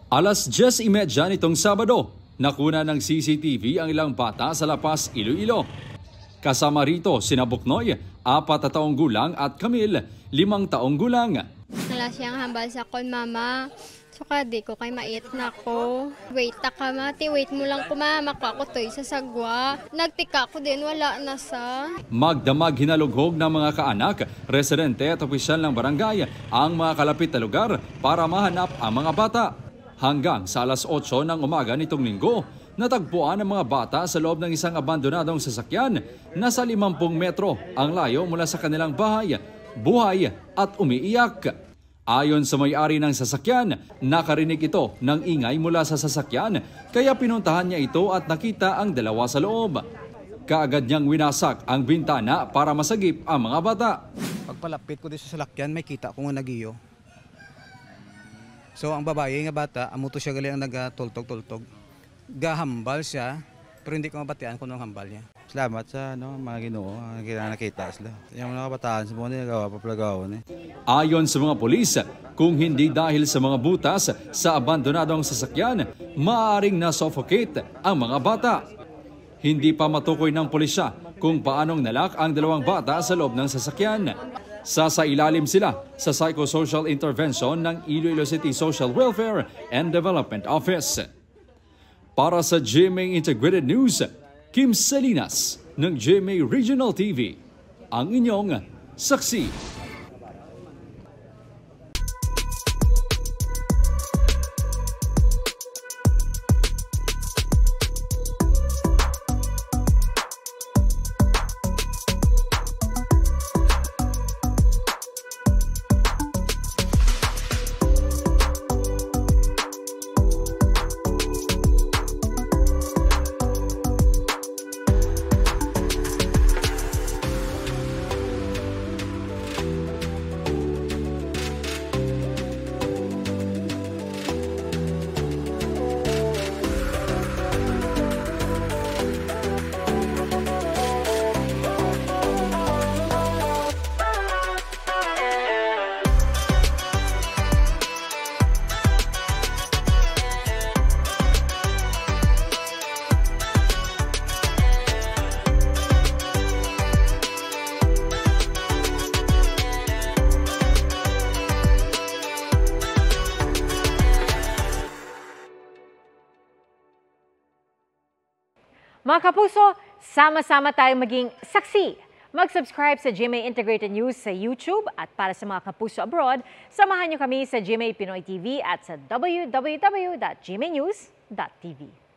Alas 10:30 nitong Sabado, nakuna ng CCTV ang ilang bata sa La Paz, Iloilo. Kasama rito sina Buknoy, 4 taong gulang at Camille, 5 taong gulang. Nala siyang hambal sa kon mama. Suka di ko kay mait na ko. Wait ta ka mati, wait mo lang kumama ko ako to'y sa sagwa. Nagtika ko din, wala na sa. Magdamag hinalughog ng mga kaanak, residente at opisyal ng barangay ang mga kalapit na lugar para mahanap ang mga bata. Hanggang sa alas 8 ng umaga nitong linggo, natagpuan ang mga bata sa loob ng isang abandonadong sasakyan. Nasa 50 metro ang layo mula sa kanilang bahay, buhay at umiiyak. Ayon sa may-ari ng sasakyan, nakarinig ito ng ingay mula sa sasakyan kaya pinuntahan niya ito at nakita ang dalawa sa loob. Kaagad niyang winasak ang bintana para masagip ang mga bata. Pagpalapit ko din sa sasakyan, may kita ko nga nagiyo. So ang babae nga bata, amuto siya gali ang nagatultog-tultog. Gahambal siya, pero hindi ko mabatian kung anong hambal niya. Salamat sa mga Ginoo, nakita sila. Yung mga kabataan sa mga nagawa, paplagawan. Ayon sa mga pulis, kung hindi dahil sa mga butas sa abandonadong sasakyan, maaaring na-suffocate ang mga bata. Hindi pa matukoy ng pulisya kung paanong nalak ang dalawang bata sa loob ng sasakyan. Sasailalim sila sa psychosocial intervention ng Iloilo City Social Welfare and Development Office. Para sa GMA Integrated News, Kim Salinas ng GMA Regional TV, ang inyong saksi. Mga kapuso, sama-sama tayong maging saksi. Mag-subscribe sa GMA Integrated News sa YouTube at para sa mga kapuso abroad, samahan niyo kami sa GMA Pinoy TV at sa www.gmanews.tv.